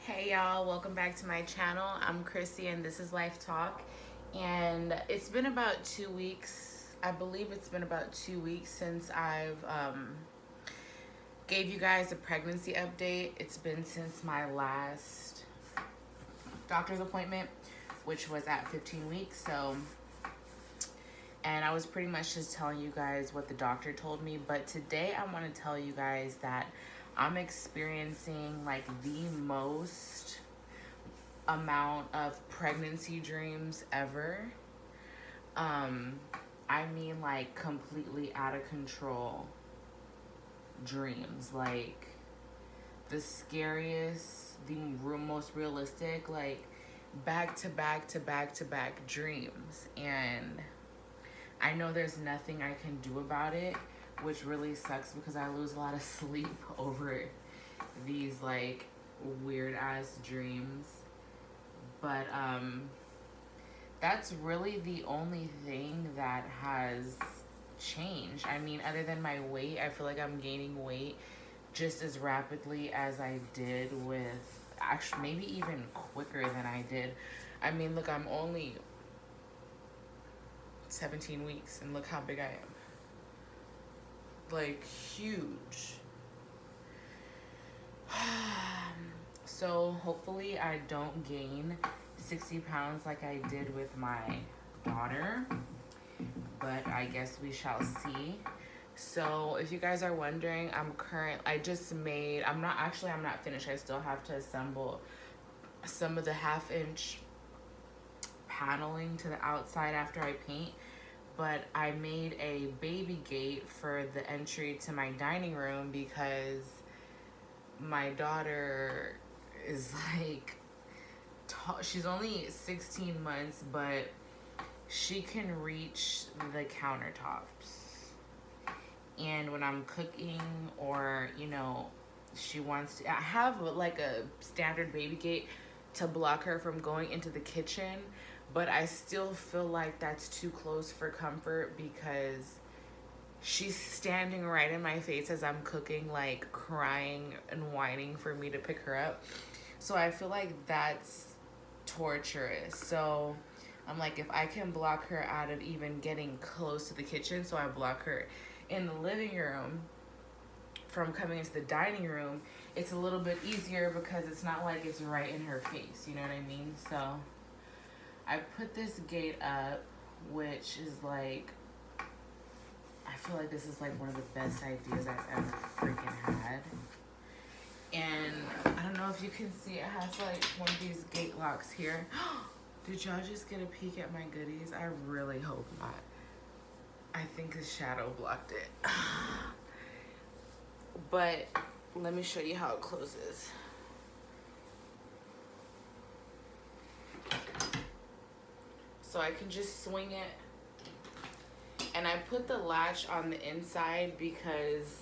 Hey y'all, welcome back to my channel. I'm Chrissy and this is Life Talk. And it's been about 2 weeks. I believe it's been about 2 weeks since I've gave you guys a pregnancy update. It's been since my last doctor's appointment, which was at 15 weeks. And I was pretty much just telling you guys what the doctor told me. But today I want to tell you guys that I'm experiencing like the most amount of pregnancy dreams ever. I mean like completely out of control dreams, like the scariest, the most realistic, like back to back to back to back dreams. And I know there's nothing I can do about it, which really sucks because I lose a lot of sleep over these like weird ass dreams. But that's really the only thing that has changed. I mean, other than my weight, I feel like I'm gaining weight just as rapidly as I did with, actually maybe even quicker than I did. I mean, look, I'm only 17 weeks and look how big I am. Like huge. So hopefully I don't gain 60 pounds like I did with my daughter, but I guess we shall see. So if you guys are wondering, I'm not finished. I still have to assemble some of the 1/2 inch paneling to the outside after I paint. But I made a baby gate for the entry to my dining room because my daughter is like, she's only 16 months, but she can reach the countertops. And when I'm cooking or, she wants to, I have like a standard baby gate to block her from going into the kitchen, but I still feel like that's too close for comfort because she's standing right in my face as I'm cooking, like crying and whining for me to pick her up. So I feel like that's torturous. So I'm like, if I can block her out of even getting close to the kitchen, so I block her in the living room from coming into the dining room, it's a little bit easier because it's not like it's right in her face, you know what I mean? So I put this gate up, which is like, I feel like this is like one of the best ideas I've ever freaking had. And I don't know if you can see, it has like one of these gate locks here. Did y'all just get a peek at my goodies? I really hope not. I think the shadow blocked it. But let me show you how it closes. So I can just swing it. And I put the latch on the inside because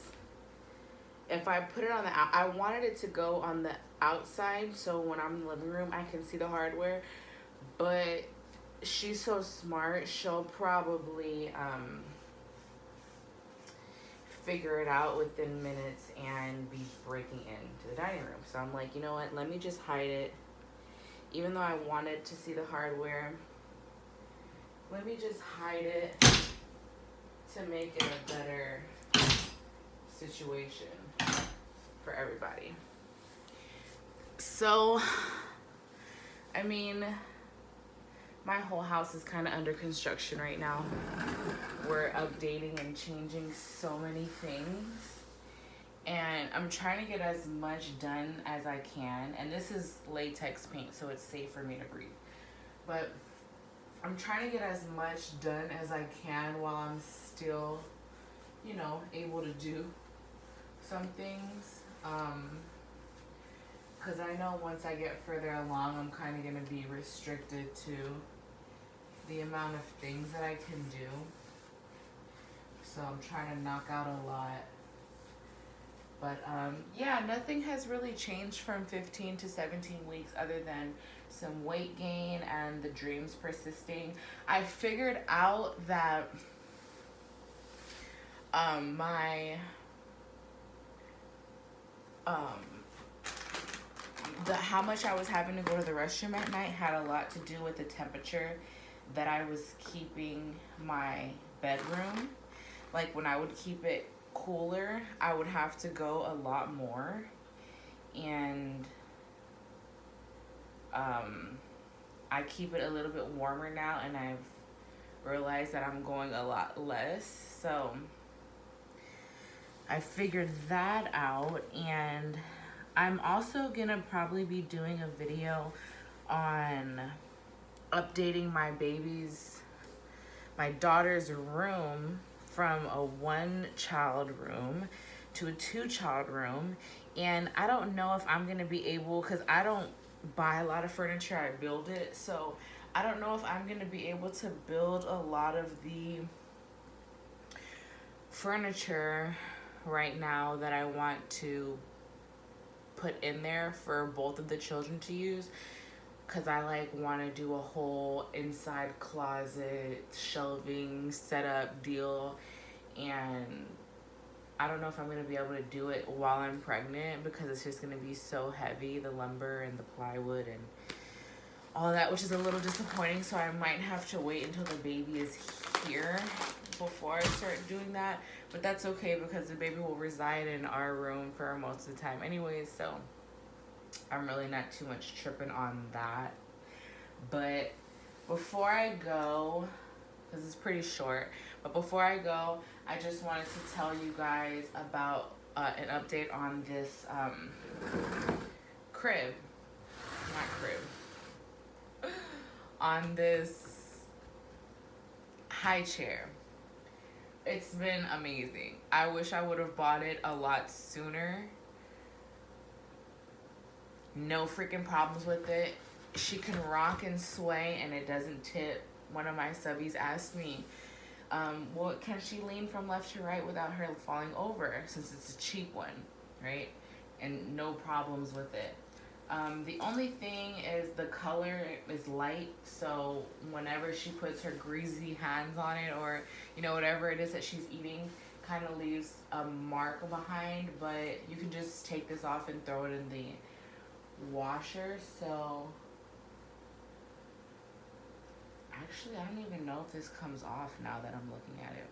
if I put it on I wanted it to go on the outside so when I'm in the living room I can see the hardware. But she's so smart, she'll probably figure it out within minutes and be breaking into the dining room. So I'm like, you know what, let me just hide it. Even though I wanted to see the hardware, let me just hide it to make it a better situation for everybody. So, I mean, my whole house is kind of under construction right now. We're updating and changing so many things. And I'm trying to get as much done as I can. And this is latex paint, so it's safe for me to breathe. But I'm trying to get as much done as I can while I'm still, able to do some things. Because I know once I get further along, I'm kind of going to be restricted to the amount of things that I can do. So I'm trying to knock out a lot. But yeah, nothing has really changed from 15 to 17 weeks other than some weight gain and the dreams persisting. I figured out that my how much I was having to go to the restroom at night had a lot to do with the temperature that I was keeping my bedroom. Like when I would keep it cooler, I would have to go a lot more. And I keep it a little bit warmer now, and I've realized that I'm going a lot less. So I figured that out, and I'm also gonna probably be doing a video on updating my daughter's room from a 1-child room to a 2-child room. And I don't know if I'm gonna be able, because I don't buy a lot of furniture, I build it. So I don't know if I'm gonna be able to build a lot of the furniture right now that I want to put in there for both of the children to use, because I like want to do a whole inside closet shelving setup deal, and I don't know if I'm going to be able to do it while I'm pregnant, because it's just going to be so heavy, the lumber and the plywood and all that, which is a little disappointing. So I might have to wait until the baby is here before I start doing that. But that's okay, because the baby will reside in our room for most of the time anyways, so I'm really not too much tripping on that. But before I go, because it's pretty short, but before I go, I just wanted to tell you guys about an update on this on this high chair. It's been amazing. I wish I would have bought it a lot sooner. No freaking problems with it. She can rock and sway and it doesn't tip. One of my subbies asked me, well, can she lean from left to right without her falling over, since it's a cheap one, right? And no problems with it. The only thing is the color is light, so whenever she puts her greasy hands on it, or whatever it is that she's eating, kind of leaves a mark behind. But you can just take this off and throw it in the washer. So actually, I don't even know if this comes off now that I'm looking at it.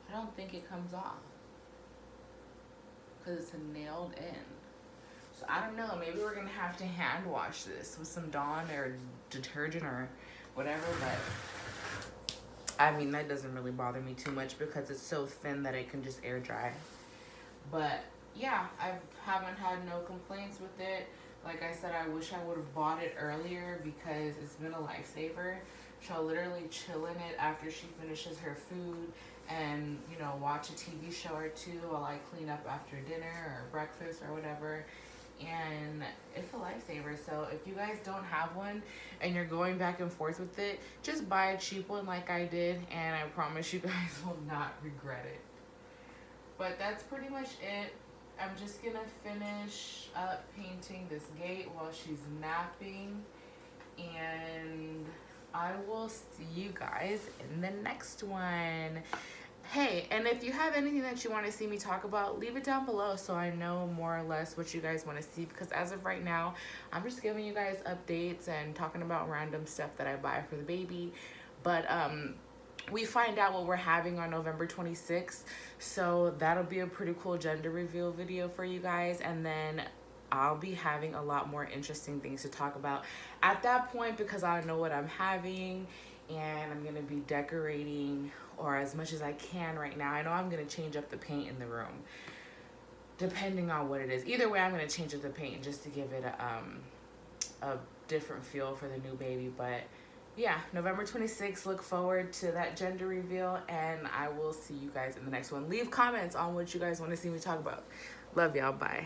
I don't think it comes off because it's nailed in. So I don't know, maybe we're gonna have to hand wash this with some Dawn or detergent or whatever, but I mean, that doesn't really bother me too much because it's so thin that it can just air dry. But yeah, I haven't had no complaints with it. Like I said, I wish I would have bought it earlier because it's been a lifesaver. She'll literally chill in it after she finishes her food and, watch a TV show or two while I clean up after dinner or breakfast or whatever. And it's a lifesaver. So if you guys don't have one and you're going back and forth with it, just buy a cheap one like I did, and I promise you guys will not regret it. But that's pretty much it. I'm just gonna finish up painting this gate while she's napping, and I will see you guys in the next one. Hey, and if you have anything that you want to see me talk about, leave it down below so I know more or less what you guys want to see, because as of right now, I'm just giving you guys updates and talking about random stuff that I buy for the baby. But we find out what we're having on November 26th, so that'll be a pretty cool gender reveal video for you guys, and then I'll be having a lot more interesting things to talk about at that point, because I know what I'm having, and I'm gonna be decorating, or as much as I can right now. I know I'm gonna change up the paint in the room depending on what it is. Either way, I'm gonna change up the paint just to give it a different feel for the new baby. But yeah, November 26th, look forward to that gender reveal, and I will see you guys in the next one. Leave comments on what you guys want to see me talk about. Love y'all. Bye.